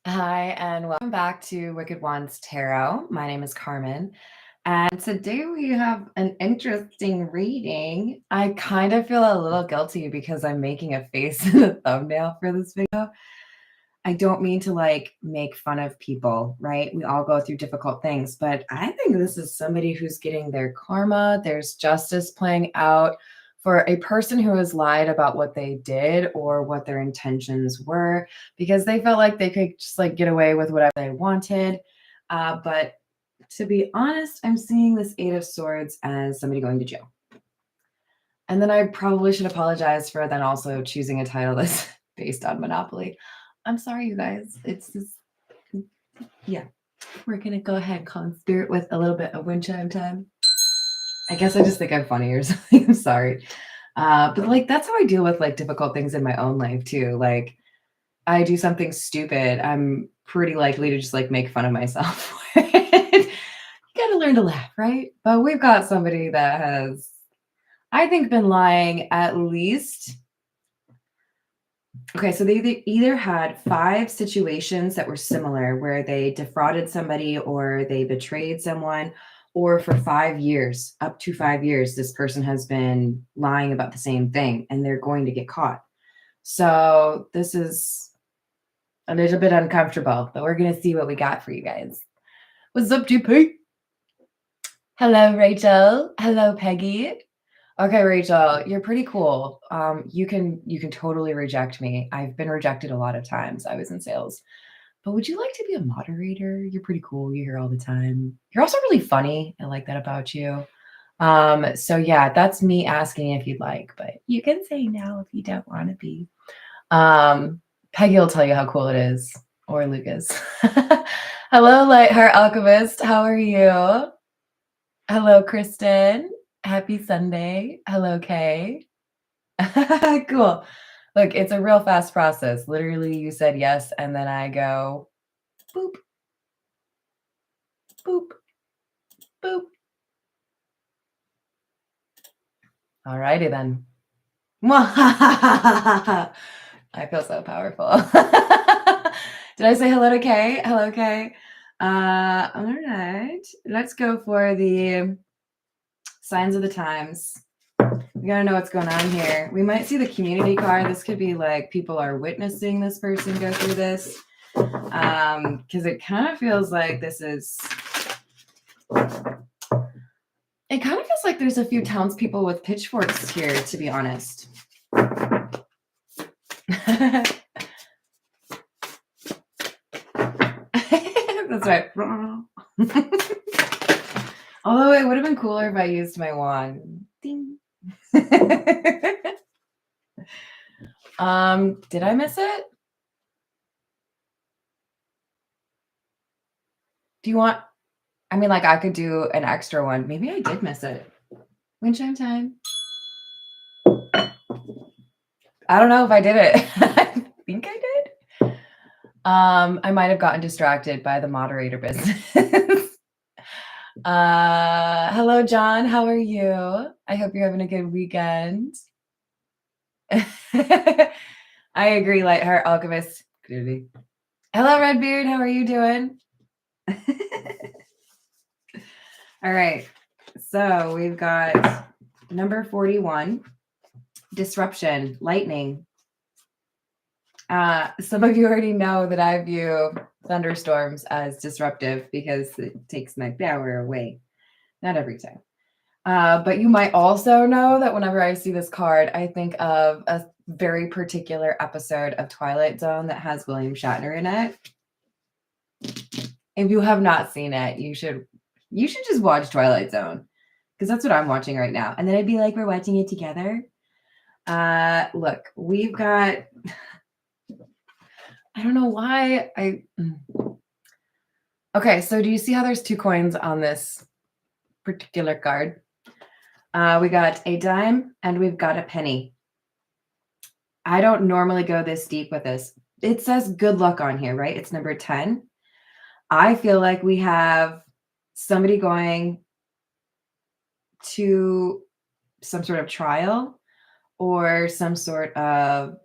Hi, and welcome back to Wicked Ones Tarot. My name is Carmen, and today we have an interesting reading. I kind of feel a little guilty because I'm making a face in the thumbnail for this video. I don't mean to make fun of people, right? We all go through difficult things, but I think this is somebody who's getting their karma. There's justice playing out for a person who has lied about what they did or what their intentions were because they felt like they could just get away with whatever they wanted. But to be honest, I'm seeing this Eight of Swords as somebody going to jail. And then I probably should apologize for then also choosing a title that's based on Monopoly. I'm sorry, you guys. It's just, yeah. We're going to go ahead and call in spirit with a little bit of wind chime time. I guess I just think I'm funny or something. I'm sorry. But that's how I deal with difficult things in my own life too. I do something stupid, I'm pretty likely to just make fun of myself. You gotta learn to laugh, right? But we've got somebody that has, I think, been lying at least. Okay, so they either had 5 situations that were similar where they defrauded somebody or they betrayed someone, or for 5 years, up to 5 years, this person has been lying about the same thing and they're going to get caught. So this is a little bit uncomfortable, but we're going to see what we got for you guys. What's up, GP? Hello, Rachel. Hello, Peggy. Okay, Rachel, you're pretty cool. You can totally reject me. I've been rejected a lot of times. I was in sales. But would you like to be a moderator? You're pretty cool. You're here all the time. You're also really funny. I like that about you. So yeah, that's me asking if you'd like, but you can say no if you don't want to be. Peggy will tell you how cool it is, or Lucas. Hello, Lightheart Alchemist. How are you? Hello, Kristen. Happy Sunday. Hello, Kay. Cool. Look, it's a real fast process. Literally, you said yes, and then I go boop, boop, boop. Alrighty then. I feel so powerful. Did I say hello to Kay? Hello, Kay. All right. Let's go for the signs of the times. We gotta know what's going on here. We might see the community card. This could be people are witnessing this person go through this. Because it kind of feels like this is... It kind of feels like there's a few townspeople with pitchforks here, to be honest. That's right. Although it would have been cooler if I used my wand. Ding. Did I miss it? Do you want... I mean, I could do an extra one. Maybe I did miss it. Wind chime time. I don't know if I did it. I think I did. I might have gotten distracted by the moderator business. Hello, John. How are you? I hope you're having a good weekend. I agree, Lightheart Alchemist. Clearly. Hello, Redbeard. How are you doing? All right. So we've got number 41, disruption, lightning. Some of you already know that I view thunderstorms as disruptive because it takes my power away. Not every time. But you might also know that whenever I see this card, I think of a very particular episode of Twilight Zone that has William Shatner in it. If you have not seen it, you should just watch Twilight Zone, because that's what I'm watching right now. And then I'd be like, we're watching it together. Look, we've got... I don't know why Okay, so do you see how there's 2 coins on this particular card? We got a dime and we've got a penny. I don't normally go this deep with this. It says good luck on here, right? It's number 10. I feel like we have somebody going to some sort of trial or some sort of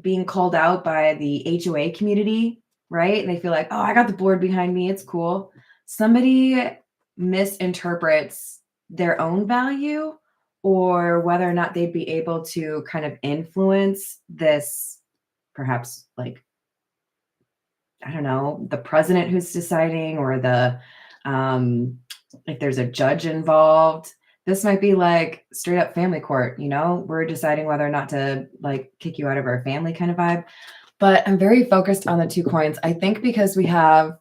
being called out by the HOA community right? They feel like, oh, I got the board behind me. It's cool. Somebody misinterprets their own value or whether or not they'd be able to kind of influence this, perhaps like, I don't know, the president who's deciding or like there's a judge involved. This might be like straight up family court, we're deciding whether or not to like kick you out of our family kind of vibe. But I'm very focused on the 2 coins. I think because we have,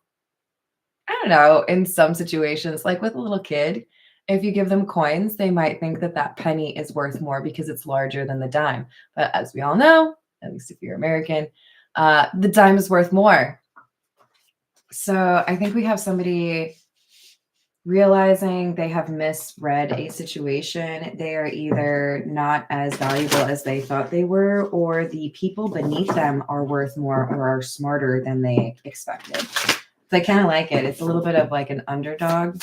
I don't know, in some situations, like with a little kid, if you give them coins, they might think that that penny is worth more because it's larger than the dime. But as we all know, at least if you're American, the dime is worth more. So I think we have somebody realizing they have misread a situation. They are either not as valuable as they thought they were, or the people beneath them are worth more or are smarter than they expected. So I kind of like it. It's a little bit of like an underdog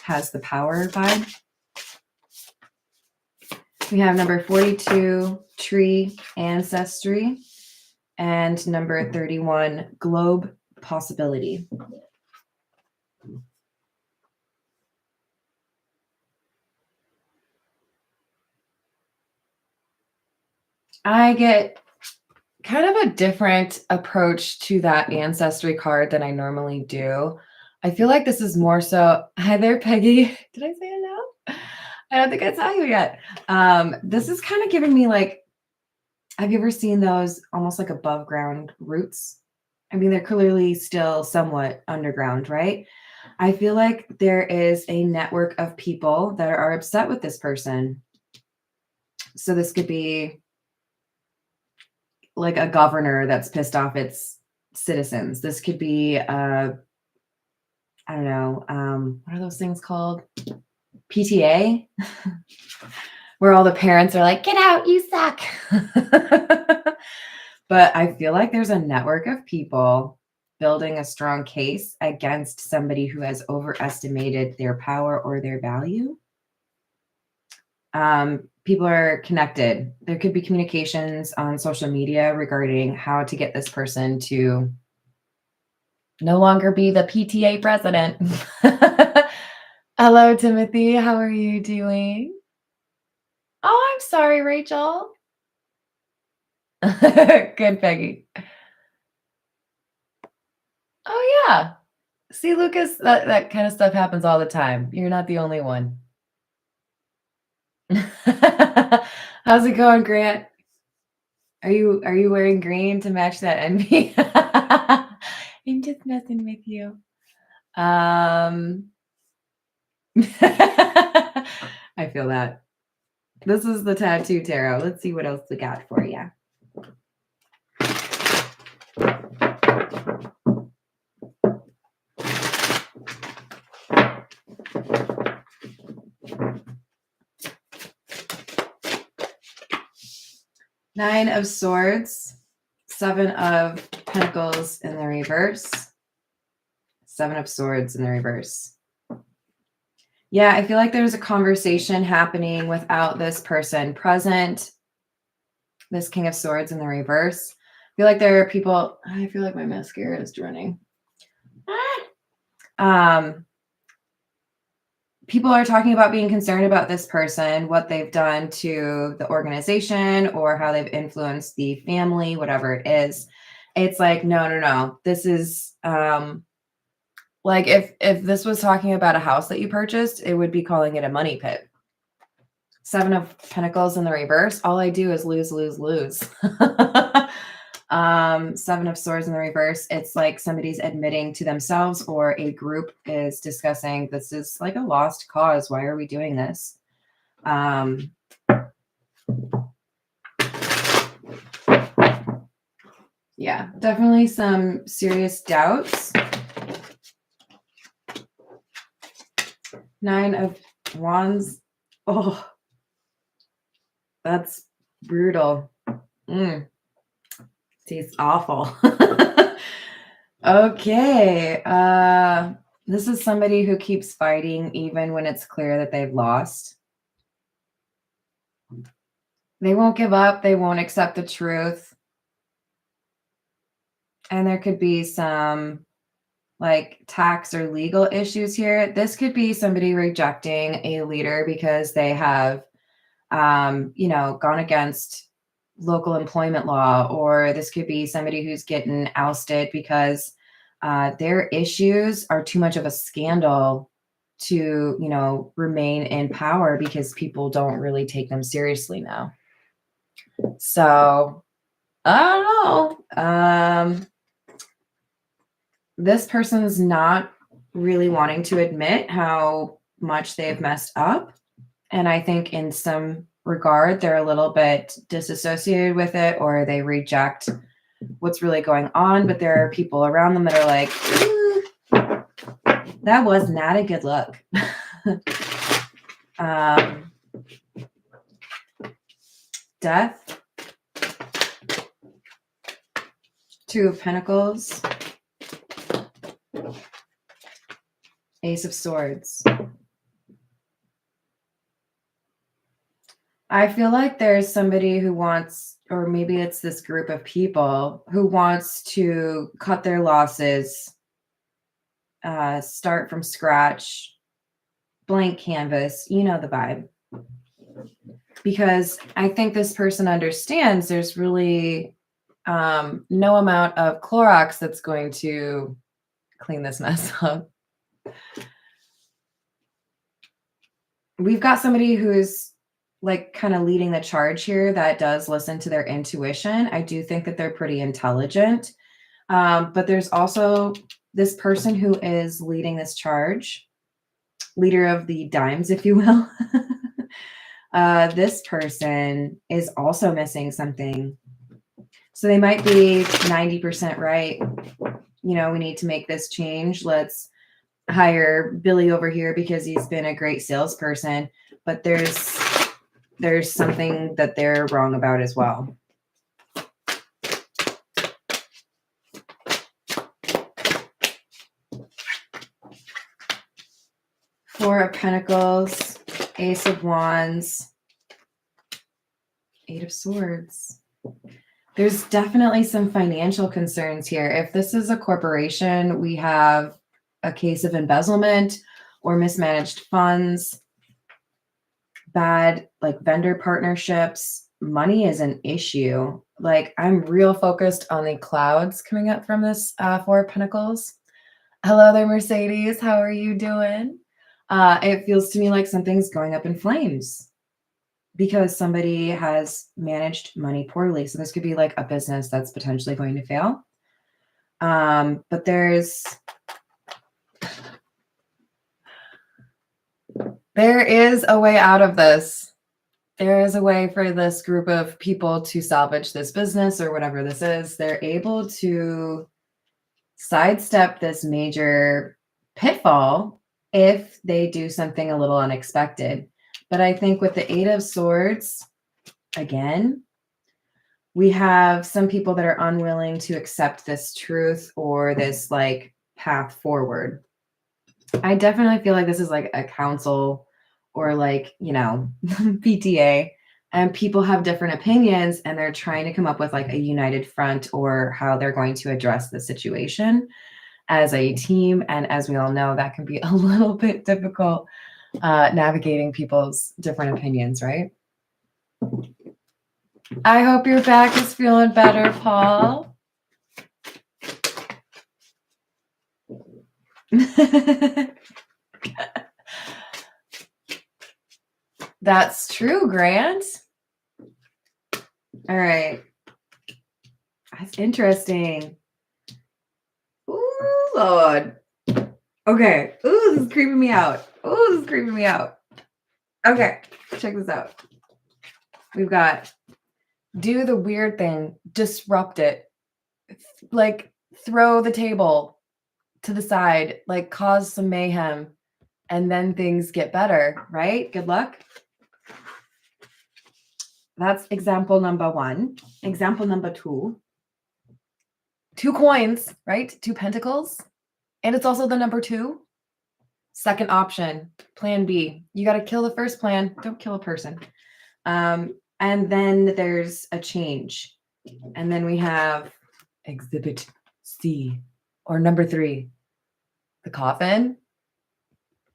has the power vibe. We have number 42, tree ancestry, and number 31, globe possibility. I get kind of a different approach to that ancestry card than I normally do. I feel like this is more so, hi there, Peggy. Did I say hello? I don't think I saw you yet. This is kind of giving me like, have you ever seen those almost like above ground roots? I mean, they're clearly still somewhat underground, right? I feel like there is a network of people that are upset with this person. So this could be like a governor that's pissed off its citizens. This could be, I don't know, what are those things called? PTA, where all the parents are like, get out, you suck. But I feel like there's a network of people building a strong case against somebody who has overestimated their power or their value. People are connected. There could be communications on social media regarding how to get this person to no longer be the PTA president. Hello, Timothy. How are you doing? Oh, I'm sorry, Rachel. Good, Peggy. Oh, yeah. See, Lucas, that kind of stuff happens all the time. You're not the only one. How's it going, Grant? Are you wearing green to match that envy? I'm just messing with you. I feel that. This is the tattoo tarot. Let's see what else we got for you. Nine of Swords, Seven of Pentacles in the reverse, Seven of Swords in the reverse. Yeah, I feel like there's a conversation happening without this person present. This King of Swords in the reverse. I feel like there are people, I feel like my mascara is running. People are talking about being concerned about this person, what they've done to the organization or how they've influenced the family, whatever it is. It's like, no. This is like if this was talking about a house that you purchased, it would be calling it a money pit. Seven of Pentacles in the reverse. All I do is lose. Seven of Swords in the reverse. It's like somebody's admitting to themselves or a group is discussing this is like a lost cause. Why are we doing this? Yeah, definitely some serious doubts. Nine of Wands. Oh, that's brutal. Tastes awful. Okay. This is somebody who keeps fighting even when it's clear that they've lost. They won't give up. They won't accept the truth. And there could be some like tax or legal issues here. This could be somebody rejecting a leader because they have, gone against local employment law, or this could be somebody who's getting ousted because their issues are too much of a scandal to, remain in power because people don't really take them seriously now. So I don't know. This person's not really wanting to admit how much they've messed up. And I think in some regard, they're a little bit disassociated with it, or they reject what's really going on. But there are people around them that are like, that was not a good look. Death. Two of Pentacles. Ace of Swords. I feel like there's somebody who wants, or maybe it's this group of people who wants to cut their losses, start from scratch, blank canvas, you know the vibe. Because I think this person understands there's really no amount of Clorox that's going to clean this mess up. We've got somebody who's like kind of leading the charge here that does listen to their intuition. I do think that they're pretty intelligent. But there's also this person who is leading this charge, leader of the dimes, if you will. This person is also missing something. So they might be 90% right. We need to make this change. Let's hire Billy over here because he's been a great salesperson. But there's something that they're wrong about as well. Four of Pentacles, Ace of Wands, Eight of Swords. There's definitely some financial concerns here. If this is a corporation, we have a case of embezzlement or mismanaged funds, bad like vendor partnerships. Money is an issue. Like I'm real focused on the clouds coming up from this Four of Pentacles. Hello there, Mercedes. How are you doing? It feels to me like something's going up in flames because somebody has managed money poorly. So this could be like a business that's potentially going to fail. But there is a way out of this. There is a way for this group of people to salvage this business or whatever this is. They're able to sidestep this major pitfall if they do something a little unexpected. But I think with the Eight of Swords, again, we have some people that are unwilling to accept this truth or this like path forward. I definitely feel like this is like a council or like, PTA, and people have different opinions and they're trying to come up with like a united front or how they're going to address the situation as a team. And as we all know, that can be a little bit difficult navigating people's different opinions, right? I hope your back is feeling better, Paul. That's true, Grant. All right. That's interesting. Ooh, Lord. Okay. Ooh, this is creeping me out. Okay, check this out. We've got do the weird thing, disrupt it, like throw the table to the side, like cause some mayhem, and then things get better, right? Good luck. That's example number one. Example number two. 2 coins, right? 2 pentacles. And it's also the number 2. Second option, plan B. You got to kill the first plan. Don't kill a person. And then there's a change. And then we have exhibit C. Or number 3, the coffin,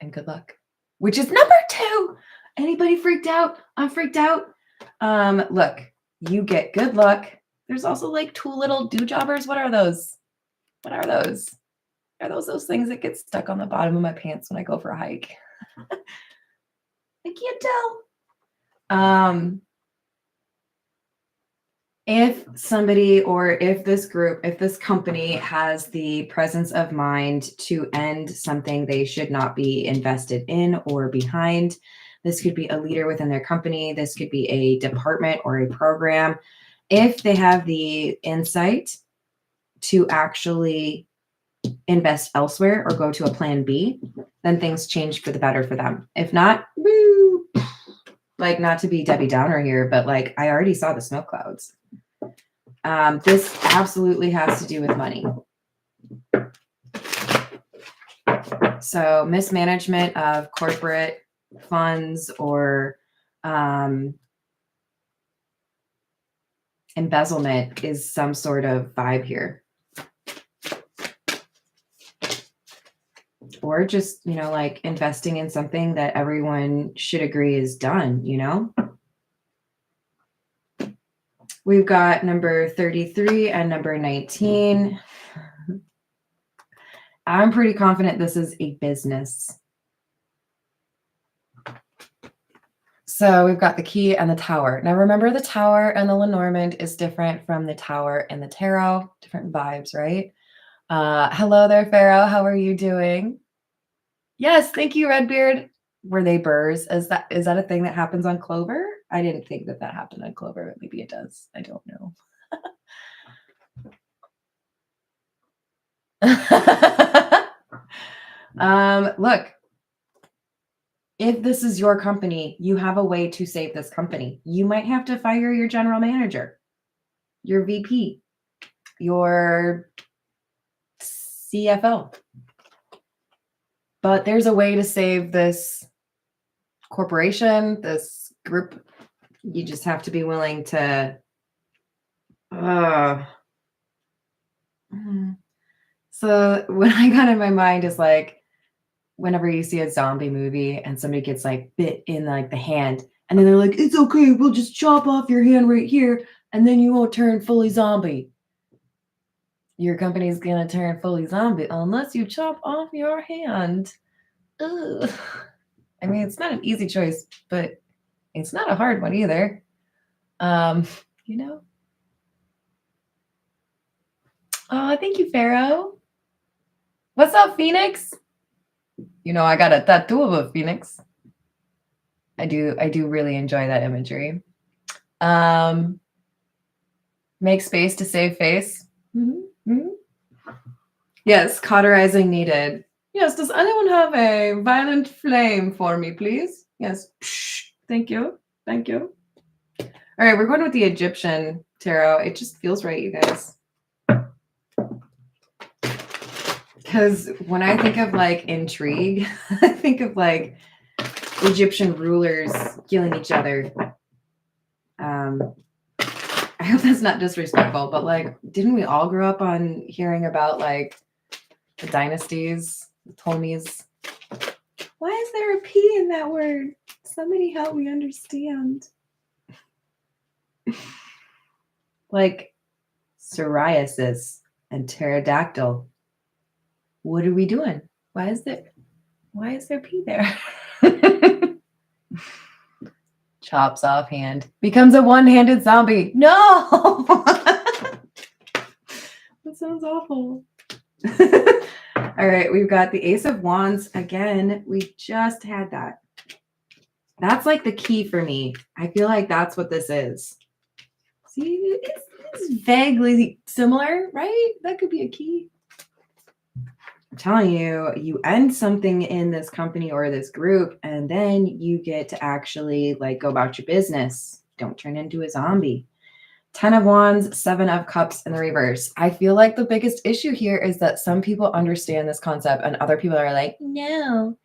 and good luck, which is number 2. Anybody freaked out? I'm freaked out. Look, you get good luck. There's also like 2 little do-jobbers. What are those? What are those? Are those things that get stuck on the bottom of my pants when I go for a hike? I can't tell. If somebody, or if this group, if this company has the presence of mind to end something they should not be invested in or behind, this could be a leader within their company. This could be a department or a program. If they have the insight to actually invest elsewhere or go to a plan B, then things change for the better for them. If not, woo, like, not to be Debbie Downer here, but like, I already saw the smoke clouds. This absolutely has to do with money. So mismanagement of corporate funds or embezzlement is some sort of vibe here. Or just, like investing in something that everyone should agree is done, We've got number 33 and number 19. I'm pretty confident this is a business. So we've got the key and the tower. Now remember, the tower and the Lenormand is different from the tower and the tarot. Different vibes, right? Hello there, Pharaoh. How are you doing? Yes, thank you, Redbeard. Were they burrs? Is that a thing that happens on Clover? I didn't think that happened on Clover, but maybe it does. I don't know. Look, if this is your company, you have a way to save this company. You might have to fire your general manager, your VP, your CFO. But there's a way to save this corporation, this group. You just have to be willing to So what I got in my mind is like, whenever you see a zombie movie and somebody gets like bit in like the hand, and then they're like, it's okay, we'll just chop off your hand right here, and then you won't turn fully zombie. Your company's gonna turn fully zombie unless you chop off your hand. Ugh. I mean, it's not an easy choice, but it's not a hard one either. Oh, thank you, Pharaoh. What's up, Phoenix? I got a tattoo of a phoenix. I do really enjoy that imagery. Make space to save face. Mm-hmm. Mm-hmm. Yes, cauterizing needed. Yes, does anyone have a violent flame for me, please? Yes. Psh, thank you. Thank you. All right, we're going with the Egyptian tarot. It just feels right, you guys. Because when I think of like intrigue, I think of like Egyptian rulers killing each other. I hope that's not disrespectful, but like, didn't we all grow up on hearing about like the dynasties, the Ptolemies? Why is there a P in that word? Somebody help me understand. Like psoriasis and pterodactyl. What are we doing? Why is there P there? Chops off hand. Becomes a one-handed zombie. No! That sounds awful. All right, we've got the Ace of Wands. Again, we just had that. That's like the key for me. I feel like that's what this is. See, it's vaguely similar, right? That could be a key. I'm telling you, you end something in this company or this group, and then you get to actually like go about your business. Don't turn into a zombie. 10 of Wands, 7 of Cups in the reverse. I feel like the biggest issue here is that some people understand this concept and other people are like, no,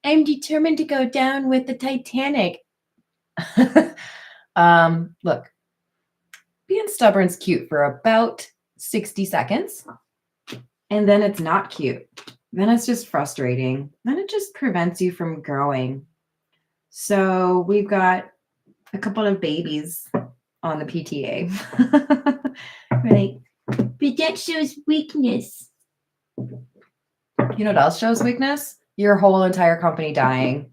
I'm determined to go down with the Titanic. Look, being stubborn's cute for about 60 seconds. and then it's not cute. Then it's just frustrating. Then it just prevents you from growing. So we've got a couple of babies on the PTA. Right. But that shows weakness. You know what else shows weakness? Your whole entire company dying,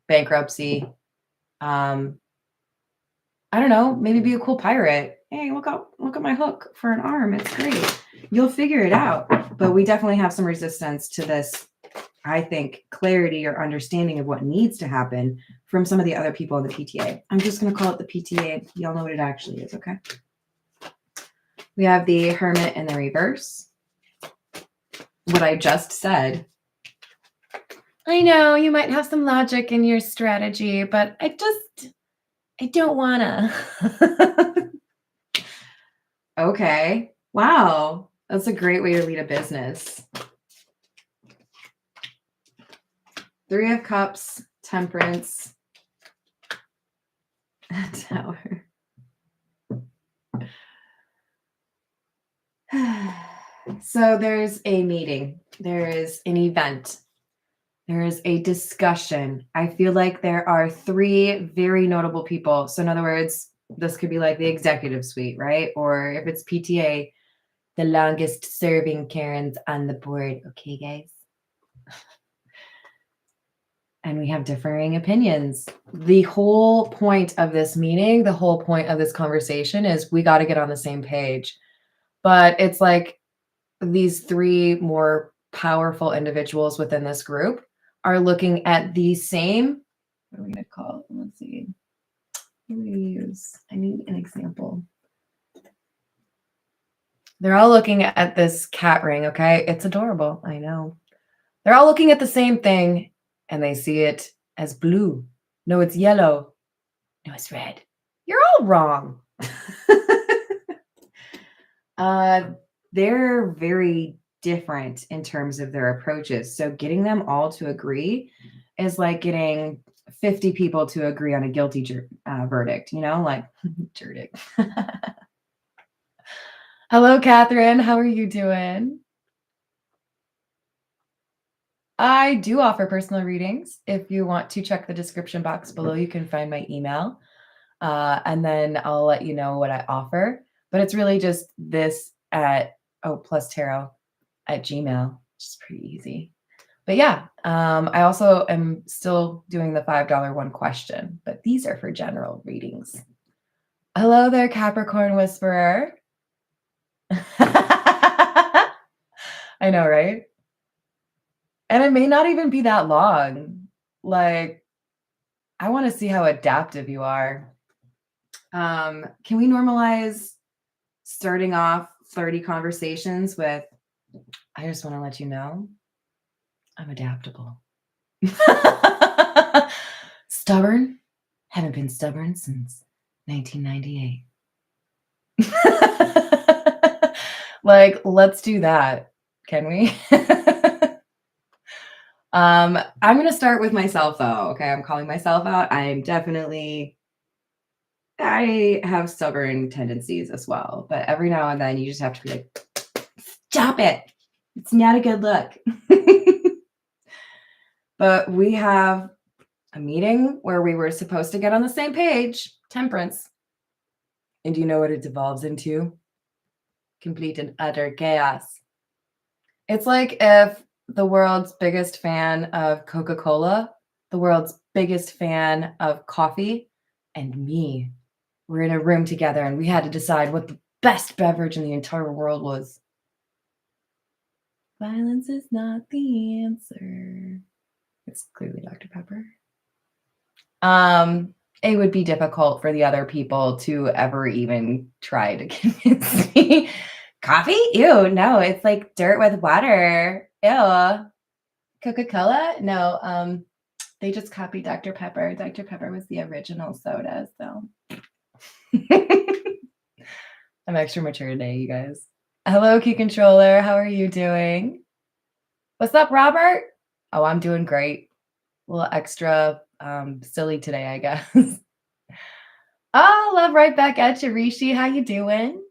bankruptcy. I don't know, maybe be a cool pirate. Hey, look at my hook for an arm. It's great. You'll figure it out. But we definitely have some resistance to this, I think, clarity or understanding of what needs to happen from some of the other people in the PTA. I'm just going to call it the PTA. Y'all know what it actually is, okay? We have the Hermit in the reverse. What I just said. I know you might have some logic in your strategy, but I don't wanna. Okay. Wow. That's a great way to lead a business. Three of Cups, Temperance, Tower. So there's a meeting. There is an event. There is a discussion. I feel like there are three very notable people. So in other words, this could be like the executive suite, right? Or if it's PTA, the longest serving Karens on the board. Okay, guys. And we have differing opinions. The whole point of this meeting, the whole point of this conversation is we got to get on the same page. But it's like these three more powerful individuals within this group are looking at the same, what are we going to call it? Let's see. What do we use? I need an example. They're all looking at this cat ring, okay? It's adorable. I know. They're all looking at the same thing and they see it as blue. No, it's yellow. No, it's red. You're all wrong. They're very different in terms of their approaches. So getting them all to agree is like getting 50 people to agree on a guilty verdict, you know, like verdict. Hello, Catherine. How are you doing? I do offer personal readings. If you want to check the description box below, you can find my email. And then I'll let you know what I offer. But it's really just this at plus tarot at Gmail, which is pretty easy. But yeah, I also am still doing the $5 one question, but these are for general readings. Hello there, Capricorn Whisperer. I know, right? And it may not even be that long. Like, I want to see how adaptive you are. Can we normalize starting off flirty conversations with, I just want to let you know I'm adaptable. Stubborn? Haven't been stubborn since 1998. Like, let's do that. Can we? I'm going to start with myself though. Okay. I'm calling myself out. I have stubborn tendencies as well, but every now and then you just have to be like, stop it. It's not a good look. But we have a meeting where we were supposed to get on the same page, temperance. And do you know what it devolves into? Complete and utter chaos. It's like if the world's biggest fan of Coca-Cola, the world's biggest fan of coffee, and me were in a room together and we had to decide what the best beverage in the entire world was. Violence is not the answer. It's clearly Dr. Pepper. It would be difficult for the other people to ever even try to convince me. Coffee? Ew, no, it's like dirt with water. Ew. Coca-Cola? No, they just copied Dr. Pepper. Dr. Pepper was the original soda, so. I'm extra mature today, you guys. Hello, Key Controller. How are you doing? What's up, Robert? Oh, I'm doing great. A little extra silly today, I guess. Oh, love right back at you, Rishi. How you doing?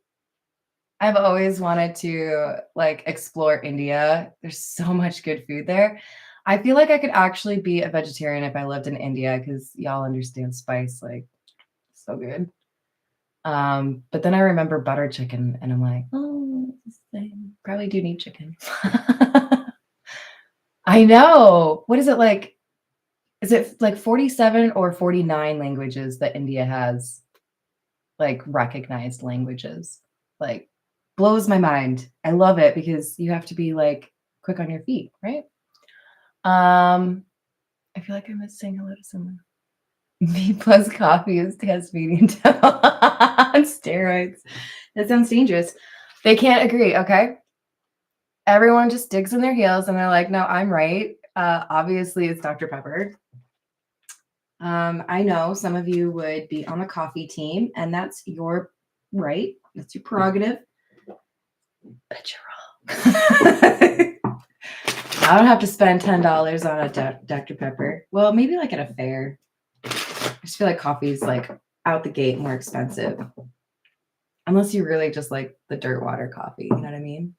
I've always wanted to like explore India. There's so much good food there. I feel like I could actually be a vegetarian if I lived in India because y'all understand spice like so good. But then I remember butter chicken and I'm like, oh, it's the same. Probably do need chicken. I know. What is it like? Is it like 47 or 49 languages that India has, like recognized languages? Like blows my mind. I love it because you have to be like quick on your feet, right? I feel like I'm saying hello to someone. B plus coffee is test meeting on steroids. That sounds dangerous. They can't agree, okay? Everyone just digs in their heels and they're like, no, I'm right. Obviously, it's Dr. Pepper. I know some of you would be on the coffee team, and that's your right. That's your prerogative. But you're wrong. I don't have to spend $10 on a Dr. Pepper. Well, maybe like at a fair. I just feel like coffee is like out the gate more expensive. Unless you really just like the dirt water coffee. You know what I mean?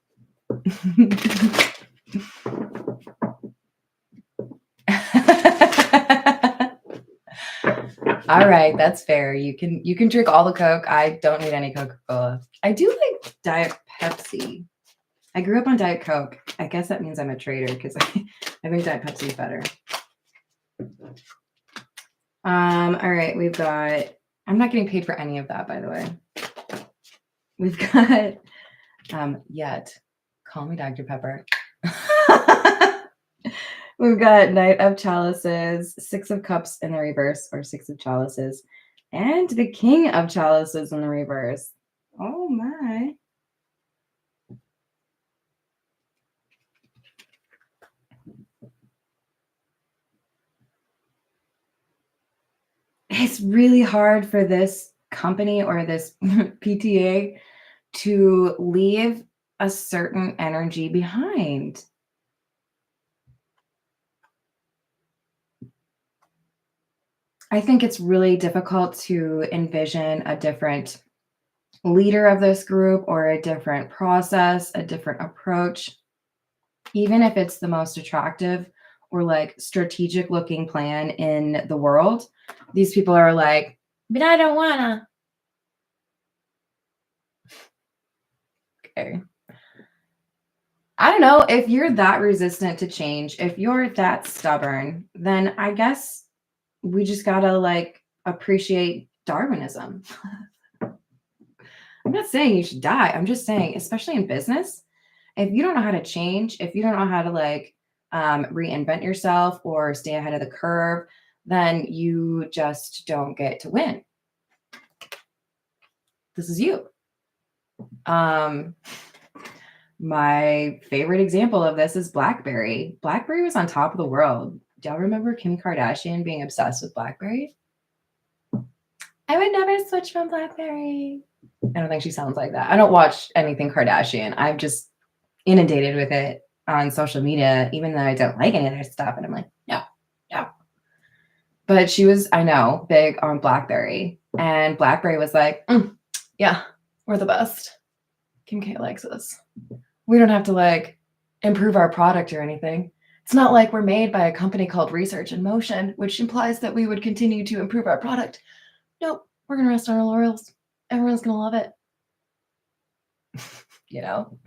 All right, that's fair. You can drink all the Coke. I don't need any Coca-Cola. I do like Diet Pepsi. I grew up on Diet Coke. I guess that means I'm a traitor because I think Diet Pepsi is better. All right, we've got. I'm not getting paid for any of that, by the way. We've got yet. Call me Dr. Pepper. We've got Knight of Chalices, Six of Cups in the reverse, or Six of Chalices, and the King of Chalices in the reverse. Oh my. It's really hard for this company or this PTA to leave a certain energy behind. I think it's really difficult to envision a different leader of this group or a different process, a different approach, even if it's the most attractive or like strategic looking plan in the world. These people are like, but I don't wanna. Okay. I don't know if you're that resistant to change, if you're that stubborn, then I guess we just gotta like appreciate Darwinism. I'm not saying you should die. I'm just saying, especially in business, if you don't know how to change, if you don't know how to like reinvent yourself or stay ahead of the curve, then you just don't get to win. This is you. My favorite example of this is BlackBerry. BlackBerry was on top of the world. Do y'all remember Kim Kardashian being obsessed with BlackBerry? I would never switch from BlackBerry. I don't think she sounds like that. I don't watch anything Kardashian. I'm just inundated with it on social media, even though I don't like any of their stuff. And I'm like, no, no. But she was, I know, big on BlackBerry. And BlackBerry was like, yeah, we're the best. Kim K likes us. We don't have to like improve our product or anything. It's not like we're made by a company called Research in Motion, which implies that we would continue to improve our product. Nope, we're going to rest on our laurels. Everyone's going to love it. You know?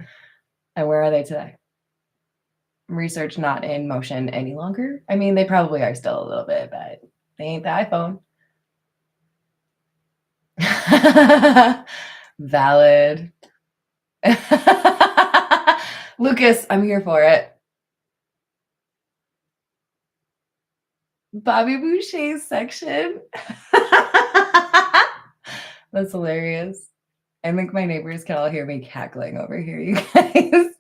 And where are they today? Research not in motion any longer. I mean, they probably are still a little bit, but they ain't the iPhone. Valid. Lucas, I'm here for it. Bobby Boucher's section. That's hilarious. I think my neighbors can all hear me cackling over here, you guys.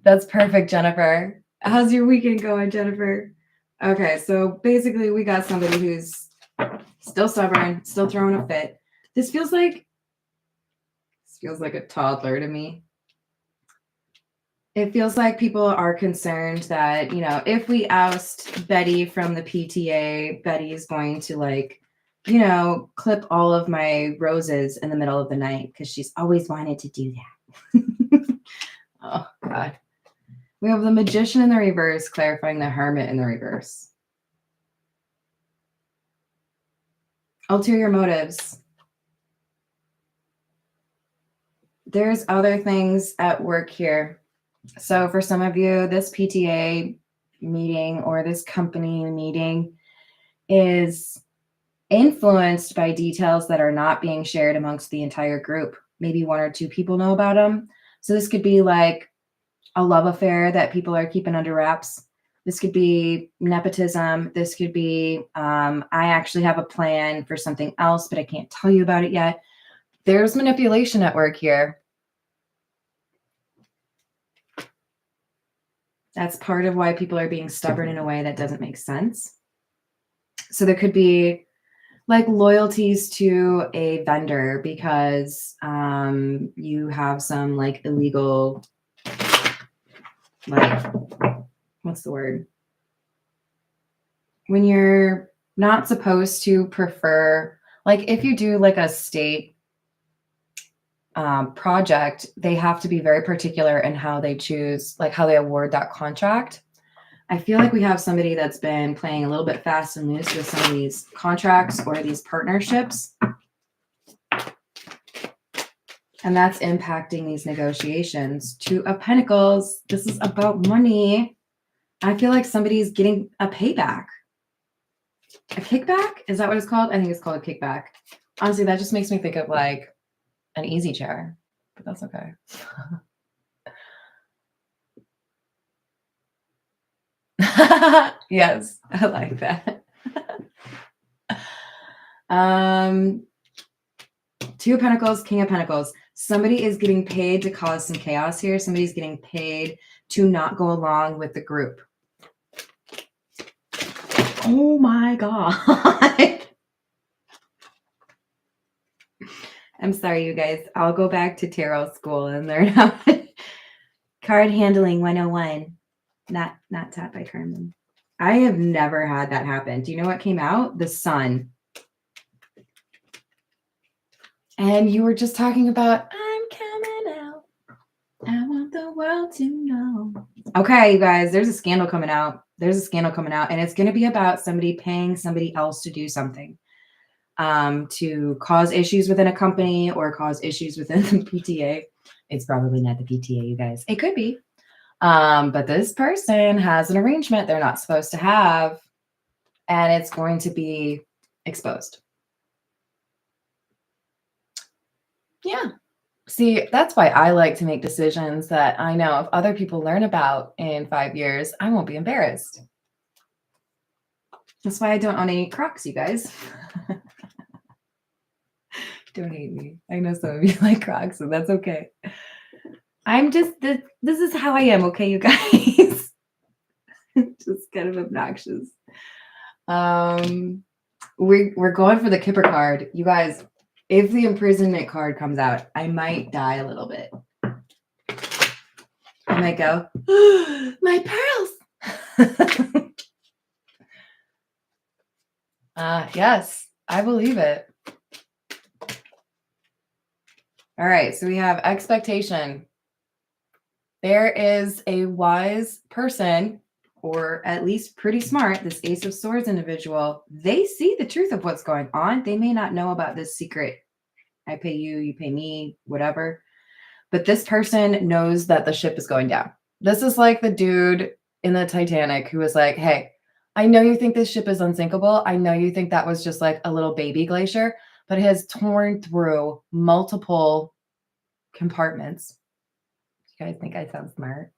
That's perfect, Jennifer. How's your weekend going, Jennifer? Okay, so basically we got somebody who's still stubborn, still throwing a fit. This feels like a toddler to me. It feels like people are concerned that, if we oust Betty from the PTA, Betty is going to you know, clip all of my roses in the middle of the night because she's always wanted to do that. Oh, God. We have the Magician in the reverse, clarifying the Hermit in the reverse. Ulterior motives. There's other things at work here. So for some of you, this PTA meeting or this company meeting is influenced by details that are not being shared amongst the entire group. Maybe one or two people know about them. So this could be like a love affair that people are keeping under wraps. This could be nepotism. This could be, I actually have a plan for something else, but I can't tell you about it yet. There's manipulation at work here. That's part of why people are being stubborn in a way that doesn't make sense. So there could be like loyalties to a vendor because you have some like illegal, like, what's the word? When you're not supposed to prefer, like if you do like a state project, they have to be very particular in how they choose, like how they award that contract. I feel like we have somebody that's been playing a little bit fast and loose with some of these contracts or these partnerships. And that's impacting these negotiations. Two of Pentacles. This is about money. I feel like somebody's getting a payback. A kickback? Is that what it's called? I think it's called a kickback. Honestly, that just makes me think of like an easy chair, but that's okay. Yes, I like that. Two of Pentacles, King of Pentacles. Somebody is getting paid to cause some chaos here. Somebody's getting paid to not go along with the group. Oh my God. I'm sorry, you guys. I'll go back to tarot school and learn how card handling 101. Not taught by Carmen. I have never had that happen. Do you know what came out? The Sun. And you were just talking about, I'm coming out. I want the world to know. Okay, you guys, there's a scandal coming out. There's a scandal coming out, and it's going to be about somebody paying somebody else to do something. To cause issues within a company or cause issues within the PTA. It's probably not the PTA, you guys. It could be. But this person has an arrangement they're not supposed to have, and it's going to be exposed. Yeah. See, that's why I like to make decisions that I know if other people learn about in 5 years, I won't be embarrassed. That's why I don't own any Crocs, you guys. Don't hate me. I know some of you like Crocs, so that's okay. I'm just, this is how I am, okay, you guys? Just kind of obnoxious. We're going for the Kipper card. You guys, if the imprisonment card comes out, I might die a little bit. I might go, oh, my pearls. Yes, I believe it. All right, so we have expectation. There is a wise person, or at least pretty smart, this Ace of Swords individual. They see the truth of what's going on. They may not know about this secret. I pay you, you pay me, whatever. But this person knows that the ship is going down. This is like the dude in the Titanic who was like, hey, I know you think this ship is unsinkable. I know you think that was just like a little baby glacier, but it has torn through multiple compartments. You guys think I sound smart?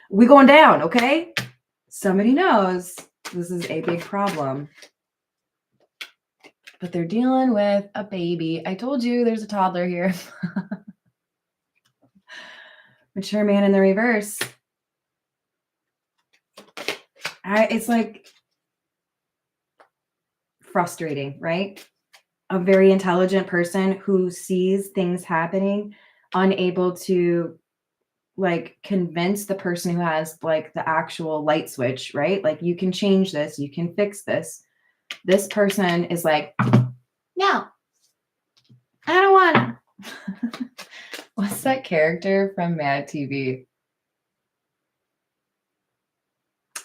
We going down, okay? Somebody knows this is a big problem. But they're dealing with a baby. I told you there's a toddler here. Mature man in the reverse. It's like frustrating, right? A very intelligent person who sees things happening, unable to like convince the person who has like the actual light switch, right? Like you can change this, you can fix this. This person is like, no, I don't wanna. What's that character from Mad TV?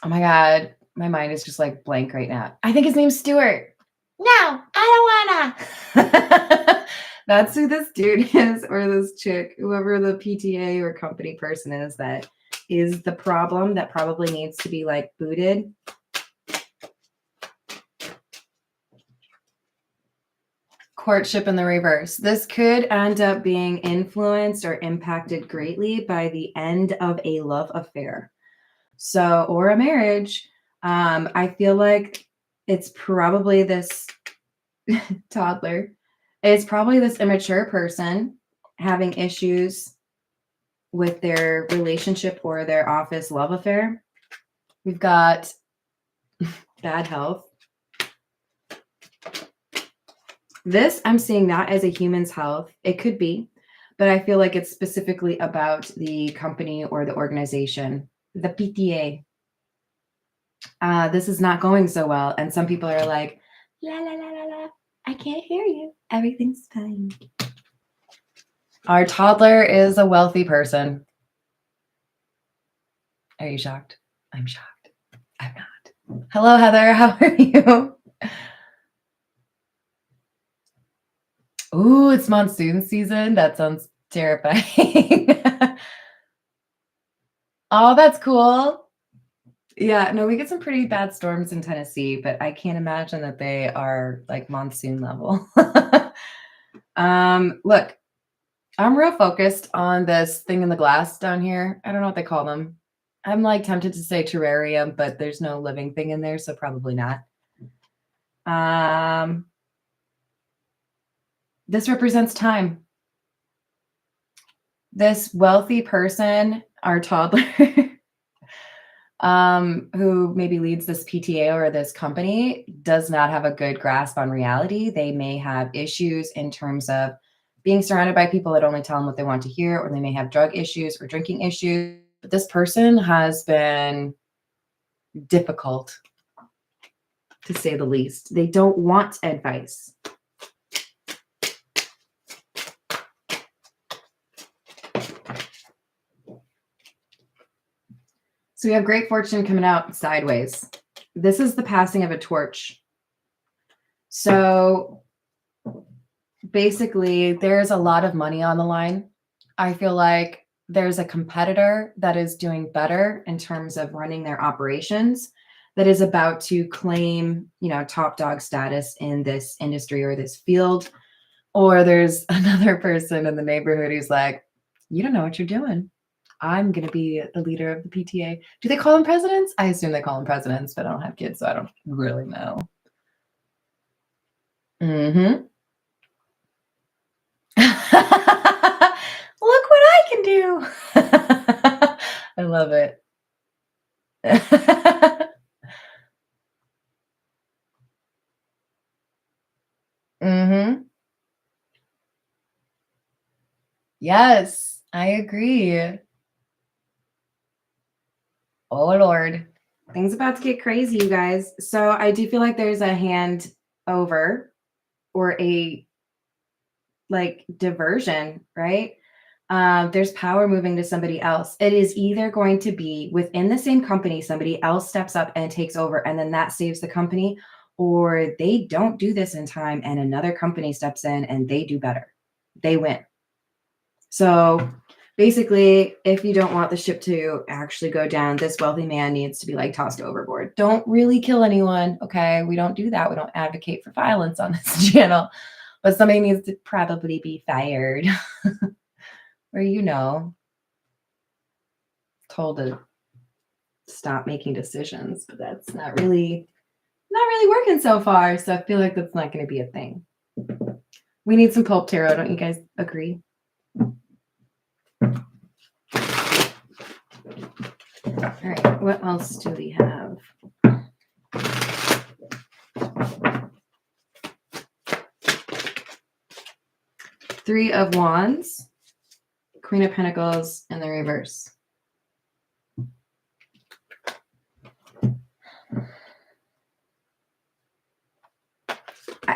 Oh my God, my mind is just like blank right now. I think his name's Stuart. No, I don't wanna. That's who this dude is, or this chick, whoever the PTA or company person is that is the problem that probably needs to be like booted. Courtship in the reverse. This could end up being influenced or impacted greatly by the end of a love affair. So, or a marriage. I feel like it's probably this toddler. It's probably this immature person having issues with their relationship or their office love affair. We've got bad health. This, I'm seeing not as a human's health. It could be, but I feel like it's specifically about the company or the organization, the PTA. This is not going so well. And some people are like, la, la, la, la, la. I can't hear you. Everything's fine. Our toddler is a wealthy person. Are you shocked? I'm shocked. I'm not. Hello, Heather. How are you? Ooh, it's monsoon season. That sounds terrifying. Oh, that's cool. Yeah, no, we get some pretty bad storms in Tennessee, but I can't imagine that they are like monsoon level. Look, I'm real focused on this thing in the glass down here. I don't know what they call them. I'm like tempted to say terrarium, but there's no living thing in there, so probably not. This represents time. This wealthy person, our toddler, who maybe leads this PTA or this company, does not have a good grasp on reality. They may have issues in terms of being surrounded by people that only tell them what they want to hear, or they may have drug issues or drinking issues. But this person has been difficult, to say the least. They don't want advice. So we have great fortune coming out sideways. This is the passing of a torch. So basically, there's a lot of money on the line. I feel like there's a competitor that is doing better in terms of running their operations that is about to claim, top dog status in this industry or this field. Or there's another person in the neighborhood who's like, you don't know what you're doing. I'm going to be the leader of the PTA. Do they call them presidents? I assume they call them presidents, but I don't have kids, so I don't really know. Mm-hmm. Look what I can do. I love it. Mm-hmm. Yes, I agree. Oh, Lord. Things about to get crazy, you guys. So I do feel like there's a hand over or a diversion, right? There's power moving to somebody else. It is either going to be within the same company, somebody else steps up and takes over, and then that saves the company, or they don't do this in time and another company steps in and they do better. They win. So basically, if you don't want the ship to actually go down, this wealthy man needs to be tossed overboard. Don't really kill anyone. Okay. We don't do that. We don't advocate for violence on this channel, but somebody needs to probably be fired or, told to stop making decisions, but that's not really working so far. So I feel like that's not going to be a thing. We need some pulp tarot. Don't you guys agree? All right, what else do we have? Three of Wands, Queen of Pentacles in the reverse.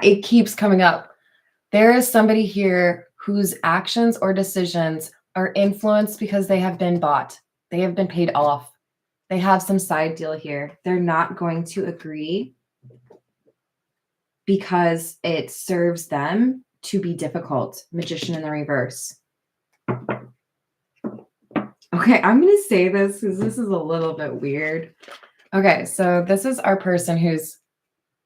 It keeps coming up. There is somebody here whose actions or decisions are influenced because they have been bought. They have been paid off. They have some side deal here. They're not going to agree because it serves them to be difficult. Magician in the reverse. Okay, I'm going to say this because this is a little bit weird. Okay, so this is our person who's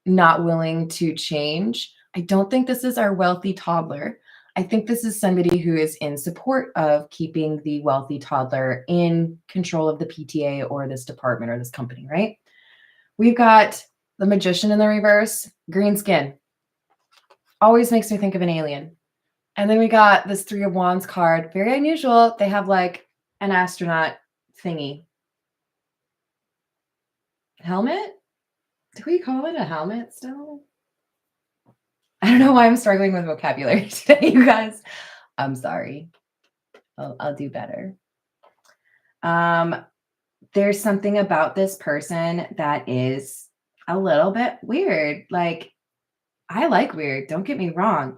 not willing to change. I don't think this is our wealthy toddler. I think this is somebody who is in support of keeping the wealthy toddler in control of the PTA or this department or this company, right? We've got the magician in the reverse, green skin. Always makes me think of an alien. And then we got this 3 of Wands card. Very unusual. They have like an astronaut thingy. Helmet? Do we call it a helmet still? I don't know why I'm struggling with vocabulary today, you guys. I'm sorry. I'll do better. There's something about this person that is a little bit weird. Like, I like weird, don't get me wrong.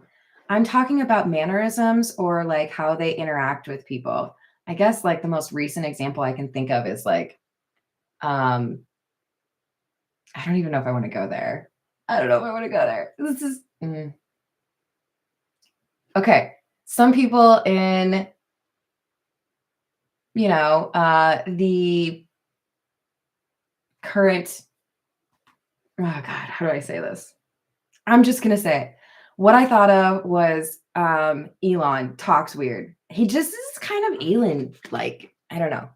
I'm talking about mannerisms or like how they interact with people. I guess like the most recent example I can think of is like, I don't even know if I want to go there. I don't know if I want to go there. This is okay. Some people in, the current, oh God, how do I say this? I'm just going to say it. What I thought of was Elon talks weird. He just is kind of alien, like, I don't know.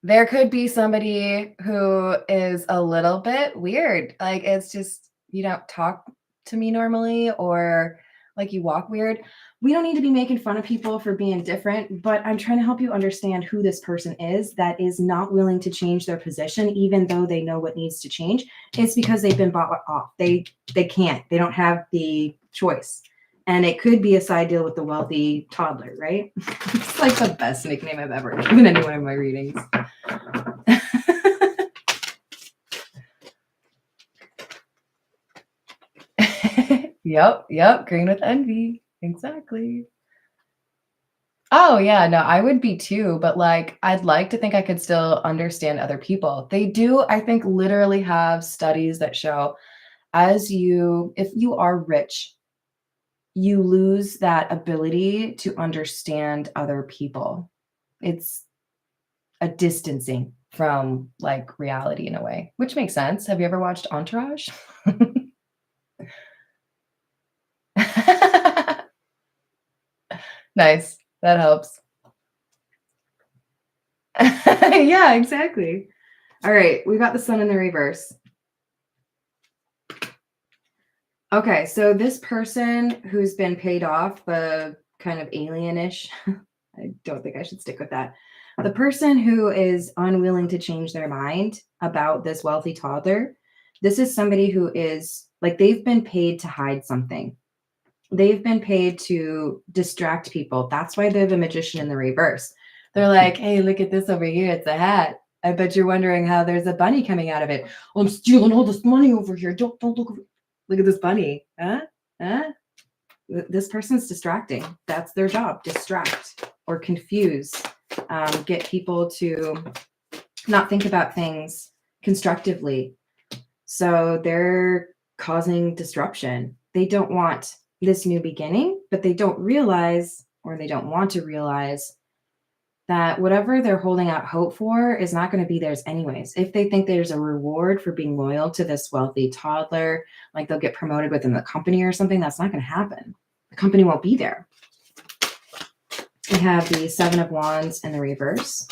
There could be somebody who is a little bit weird. Like, it's just, you don't talk to me normally, or like you walk weird. We don't need to be making fun of people for being different, but I'm trying to help you understand who this person is that is not willing to change their position, even though they know what needs to change. It's because they've been bought off. They can't. They don't have the choice. And it could be a side deal with the wealthy toddler, right? It's like the best nickname I've ever given anyone in my readings. Yep. Green with envy. Exactly. Oh, yeah. No, I would be too. But like, I'd like to think I could still understand other people. They do, I think, literally have studies that show if you are rich, you lose that ability to understand other people. It's a distancing from like reality in a way, which makes sense. Have you ever watched Entourage? Nice. That helps. Yeah, exactly. All right, we got the sun in the reverse. Okay, so this person who's been paid off, the kind of alienish, I don't think I should stick with that. The person who is unwilling to change their mind about this wealthy toddler, this is somebody who is like they've been paid to hide something. They've been paid to distract people. That's why they're the magician in the reverse. They're like, hey, look at this over here. It's a hat. I bet you're wondering how there's a bunny coming out of it. Oh, I'm stealing all this money over here. Don't look at this bunny. Huh? This person's distracting. That's their job. Distract or confuse. Get people to not think about things constructively. So they're causing disruption. They don't want this new beginning, but they don't realize, or they don't want to realize, that whatever they're holding out hope for is not going to be theirs anyways. If they think there's a reward for being loyal to this wealthy toddler, like they'll get promoted within the company or something, that's not going to happen. The company won't be there. We have the 7 of Wands in the reverse.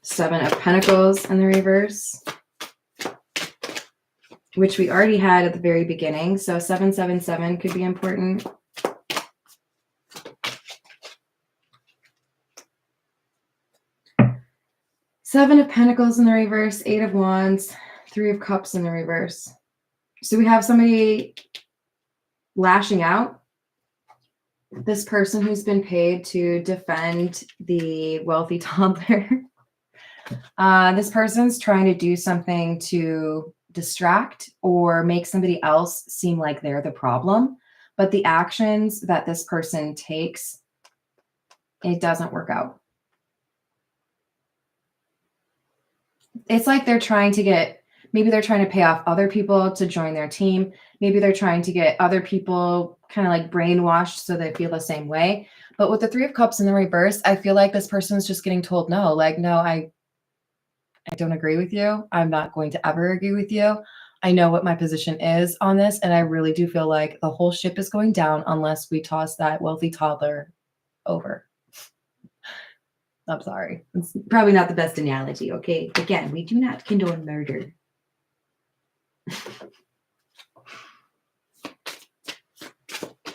7 of Pentacles in the reverse, which we already had at the very beginning. So 777 could be important. Seven of Pentacles in the reverse, 8 of Wands, 3 of Cups in the reverse. So we have somebody lashing out. This person who's been paid to defend the wealthy toddler. This person's trying to do something to distract or make somebody else seem like they're the problem. But the actions that this person takes, it doesn't work out. It's like they're trying to get, maybe they're trying to pay off other people to join their team. Maybe they're trying to get other people kind of like brainwashed so they feel the same way. But with the Three of Cups in the reverse, I feel like this person's just getting told no. Like, no, I don't agree with you. I'm not going to ever agree with you. I know what my position is on this. And I really do feel like the whole ship is going down unless we toss that wealthy toddler over. I'm sorry. It's probably not the best analogy, okay? Again, we do not condone murder.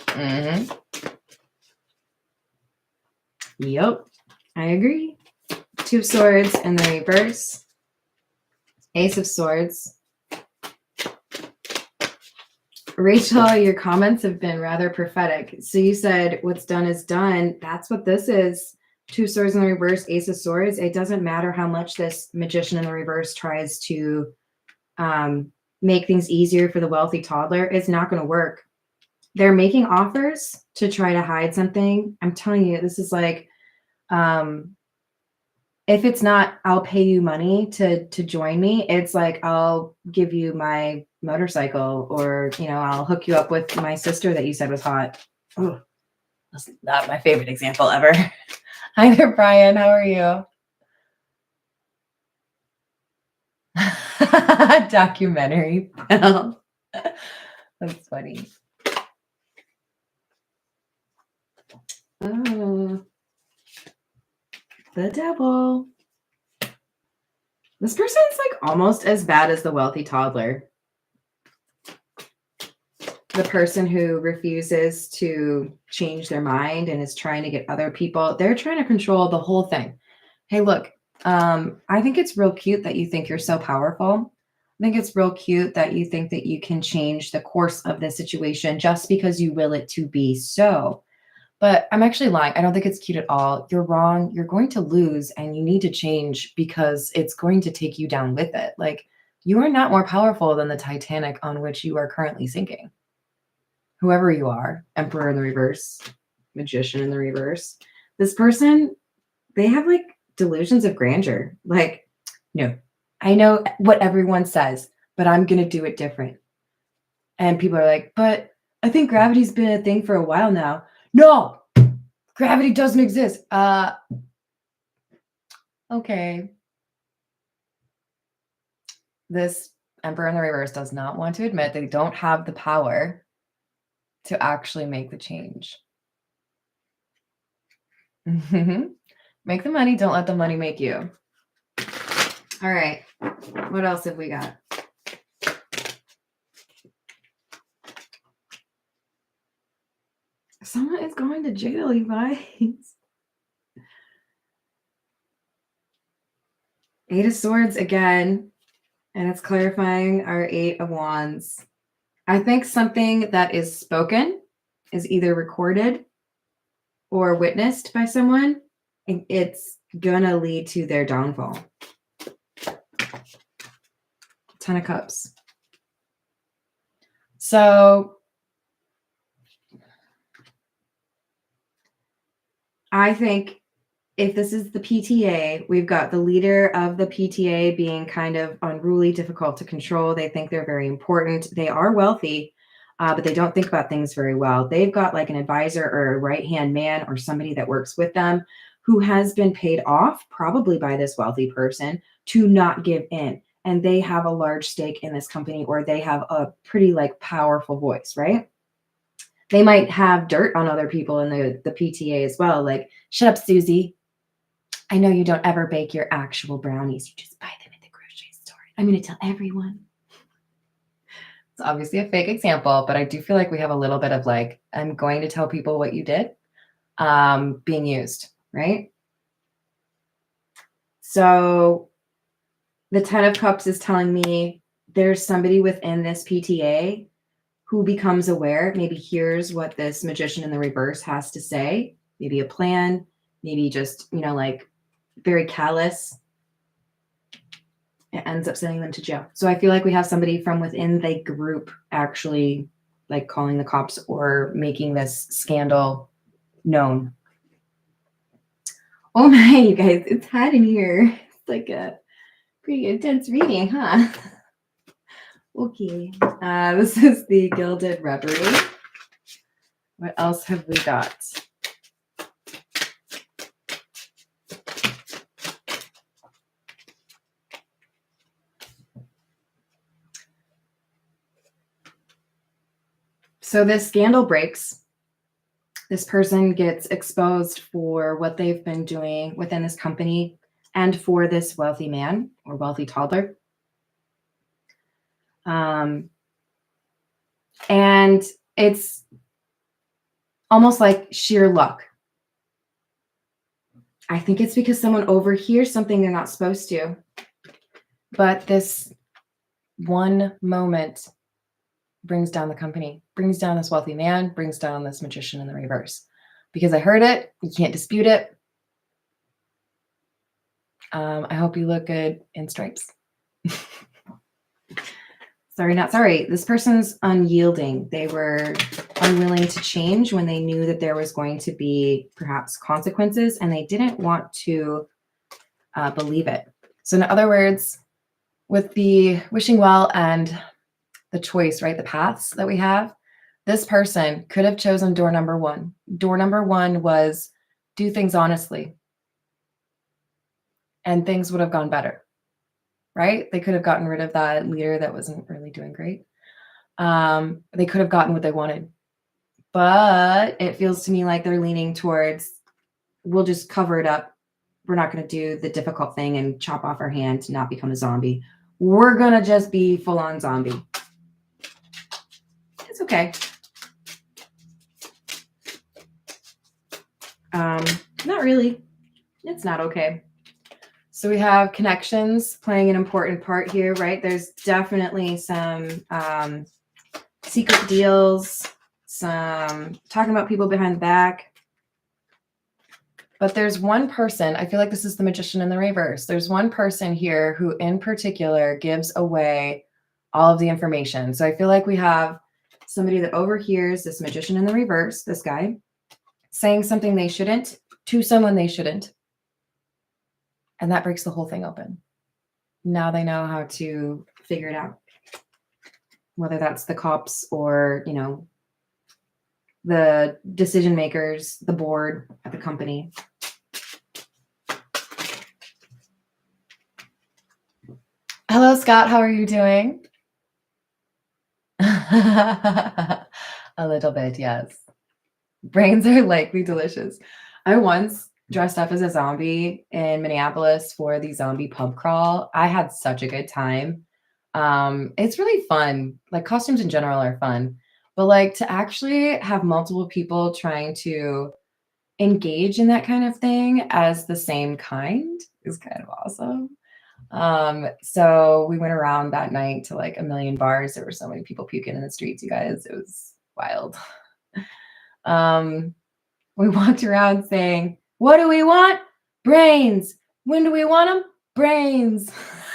Mm-hmm. Yep, I agree. Two of Swords in the reverse. Ace of Swords. Rachel, your comments have been rather prophetic. So you said what's done is done. That's what this is. Two Swords in the reverse, Ace of Swords. It doesn't matter how much this Magician in the reverse tries to make things easier for the wealthy toddler. It's not going to work. They're making offers to try to hide something. I'm telling you, this is like, if it's not, I'll pay you money to join me. It's like, I'll give you my motorcycle, or, you know, I'll hook you up with my sister that you said was hot. Oh, that's not my favorite example ever. Hi there, Brian. How are you? Documentary. That's funny. Oh, the devil. This person's like almost as bad as the wealthy toddler. The person who refuses to change their mind and is trying to get other people, they're trying to control the whole thing. Hey, look, I think it's real cute that you think you're so powerful. I think it's real cute that you think that you can change the course of the situation just because you will it to be so. But I'm actually lying. I don't think it's cute at all. You're wrong. You're going to lose and you need to change because it's going to take you down with it. Like, you are not more powerful than the Titanic on which you are currently sinking. Whoever you are, Emperor in the reverse, Magician in the reverse, this person, they have like delusions of grandeur. Like, no, I know what everyone says, but I'm going to do it different. And people are like, but I think gravity's been a thing for a while now. No, gravity doesn't exist. Okay. This Emperor in the reverse does not want to admit they don't have the power to actually make the change. Make the money, don't let the money make you. All right. What else have we got? Someone is going to jail, you guys. Eight of Swords again. And it's clarifying our Eight of Wands. I think something that is spoken is either recorded or witnessed by someone. And it's going to lead to their downfall. Ten of Cups. So I think if this is the PTA, we've got the leader of the PTA being kind of unruly, difficult to control. They think they're very important. They are wealthy, but they don't think about things very well. They've got like an advisor or a right-hand man or somebody that works with them who has been paid off, probably by this wealthy person, to not give in. And they have a large stake in this company, or they have a pretty like powerful voice, right? They might have dirt on other people in the PTA as well. Like, shut up, Susie. I know you don't ever bake your actual brownies. You just buy them at the grocery store. I'm going to tell everyone. It's obviously a fake example, but I do feel like we have a little bit of like, I'm going to tell people what you did, being used, right? So the Ten of Cups is telling me there's somebody within this PTA who becomes aware, maybe hears what this Magician in the reverse has to say, maybe a plan, maybe just, you know, like very callous. it ends up sending them to jail. So I feel like we have somebody from within the group actually like calling the cops or making this scandal known. Oh my, you guys, it's hot in here. It's like a pretty intense reading, huh? Okay. This is the Gilded Reverie. What else have we got? So this scandal breaks. This person gets exposed for what they've been doing within this company and for this wealthy man or wealthy toddler. And it's almost like sheer luck. I think it's because someone overhears something they're not supposed to. But this one moment brings down the company, brings down this wealthy man, brings down this magician in the reverse. Because I heard it, you can't dispute it. I hope you look good in stripes. Sorry, not sorry. This person's unyielding. They were unwilling to change when they knew that there was going to be perhaps consequences, and they didn't want to believe it. So in other words, with the wishing well and the choice, right, the paths that we have, this person could have chosen door number one. Door number one was do things honestly, and things would have gone better, right? They could have gotten rid of that leader that wasn't really doing great. They could have gotten what they wanted. But it feels to me like they're leaning towards, we'll just cover it up. We're not going to do the difficult thing and chop off our hand to not become a zombie. We're going to just be full-on zombie. It's okay. Not really. It's not okay. So we have connections playing an important part here, right? There's definitely some secret deals, some talking about people behind the back. But there's one person, I feel like this is the magician in the reverse. There's one person here who in particular gives away all of the information. So I feel like we have somebody that overhears this magician in the reverse, this guy, saying something they shouldn't to someone they shouldn't. And that breaks the whole thing open. Now they know how to figure it out. Whether that's the cops or, you know, the decision makers, the board at the company. Hello, Scott. How are you doing? A little bit, yes. Brains are likely delicious. I once dressed up as a zombie in Minneapolis for the zombie pub crawl. I had such a good time. It's really fun. Like costumes in general are fun, but like to actually have multiple people trying to engage in that kind of thing as the same kind is kind of awesome. So we went around that night to like a million bars. There were so many people puking in the streets, you guys. It was wild. We walked around saying, what do we want? Brains. When do we want them? Brains.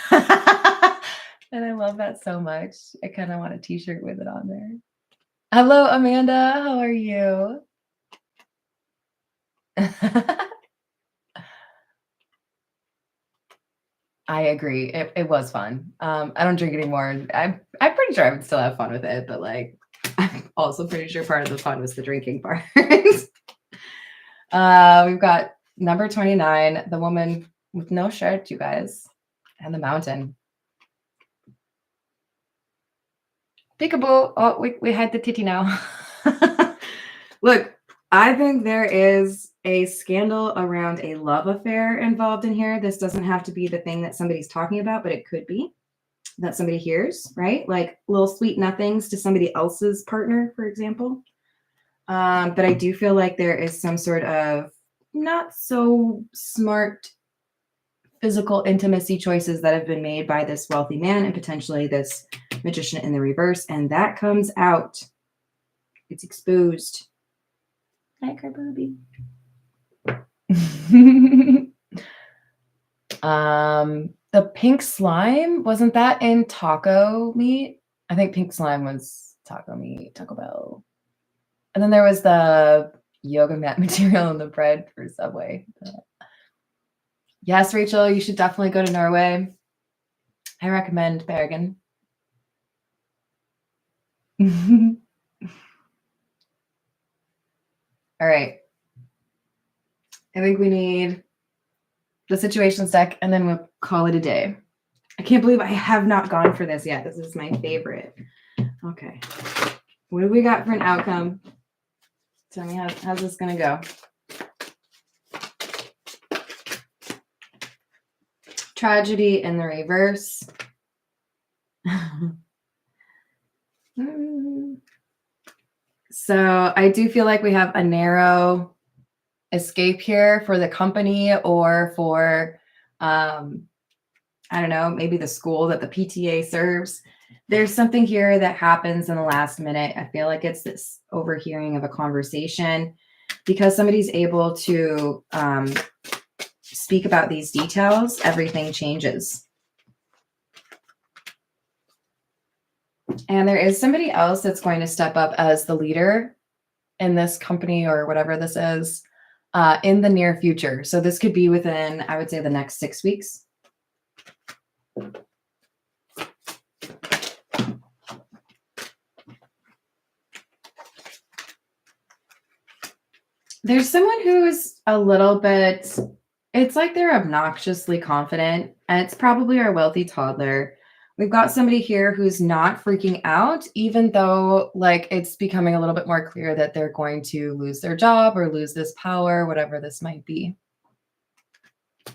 And I love that so much. I kind of want a t-shirt with it on there. Hello, Amanda. How are you? I agree. It was fun. I don't drink anymore. I'm pretty sure I would still have fun with it, but like I'm also pretty sure part of the fun was the drinking part. We've got number 29, the woman with no shirt, you guys, and the mountain. Peekaboo. Oh, we had the titty now. Look, I think there is a scandal around a love affair involved in here. This doesn't have to be the thing that somebody's talking about, but it could be that somebody hears, right? Like little sweet nothings to somebody else's partner, for example. But I do feel like there is some sort of not so smart physical intimacy choices that have been made by this wealthy man and potentially this magician in the reverse. And that comes out. It's exposed. Hi, Carbooby. The pink slime, wasn't that in taco meat? I think pink slime was taco meat, Taco Bell. And then there was the yoga mat material in the bread for Subway. Yes, Rachel, you should definitely go to Norway. I recommend Bergen. All right. I think we need the situations deck and then we'll call it a day. I can't believe I have not gone for this yet. This is my favorite. Okay. What do we got for an outcome? Tell me how's this going to go? Tragedy in the reverse. So I do feel like we have a narrow escape here for the company or for, I don't know, maybe the school that the PTA serves. There's something here that happens in the last minute. I feel like it's this overhearing of a conversation because somebody's able to speak about these details. Everything changes. And there is somebody else that's going to step up as the leader in this company or whatever this is in the near future. So this could be within, I would say, the next 6 weeks. There's someone who's a little bit, it's like they're obnoxiously confident, and it's probably our wealthy toddler. We've got somebody here who's not freaking out, even though like it's becoming a little bit more clear that they're going to lose their job or lose this power, whatever this might be.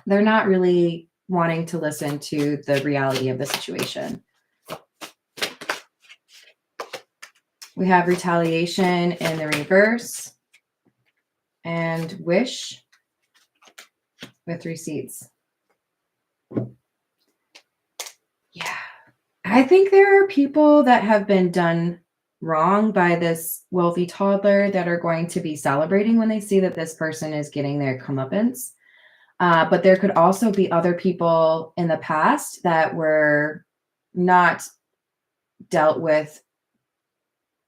They're not really wanting to listen to the reality of the situation. We have retaliation in the reverse and wish with receipts. Yeah. I think there are people that have been done wrong by this wealthy toddler that are going to be celebrating when they see that this person is getting their comeuppance. But there could also be other people in the past that were not dealt with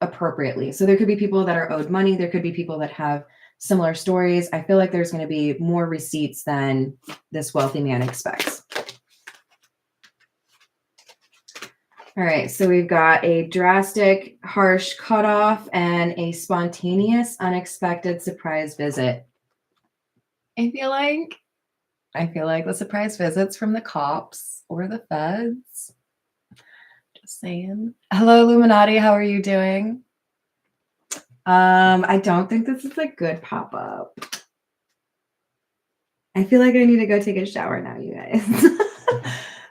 appropriately. So there could be people that are owed money. There could be people that have similar stories. I feel like there's going to be more receipts than this wealthy man expects. All right, so we've got a drastic, harsh cutoff and a spontaneous, unexpected surprise visit. I feel like the surprise visits from the cops or the feds. Just saying. Hello, Illuminati. How are you doing? I don't think this is a good pop-up. I feel like I need to go take a shower now, you guys.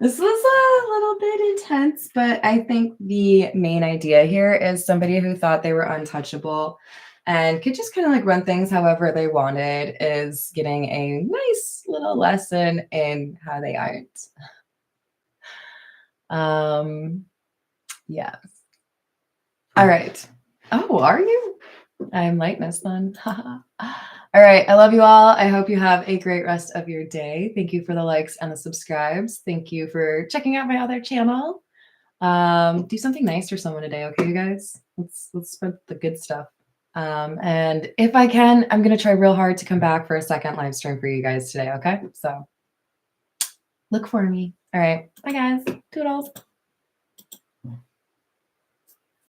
This was a little bit intense, but I think the main idea here is somebody who thought they were untouchable and could just kind of like run things however they wanted is getting a nice little lesson in how they aren't. Yes. All right. Oh, are you? I'm lightness then. All right. I love you all. I hope you have a great rest of your day. Thank you for the likes and the subscribes. Thank you for checking out my other channel. Do something nice for someone today. Okay, you guys, let's spread the good stuff. And if I can, I'm going to try real hard to come back for a second live stream for you guys today. Okay. So look for me. All right. Bye guys. Toodles.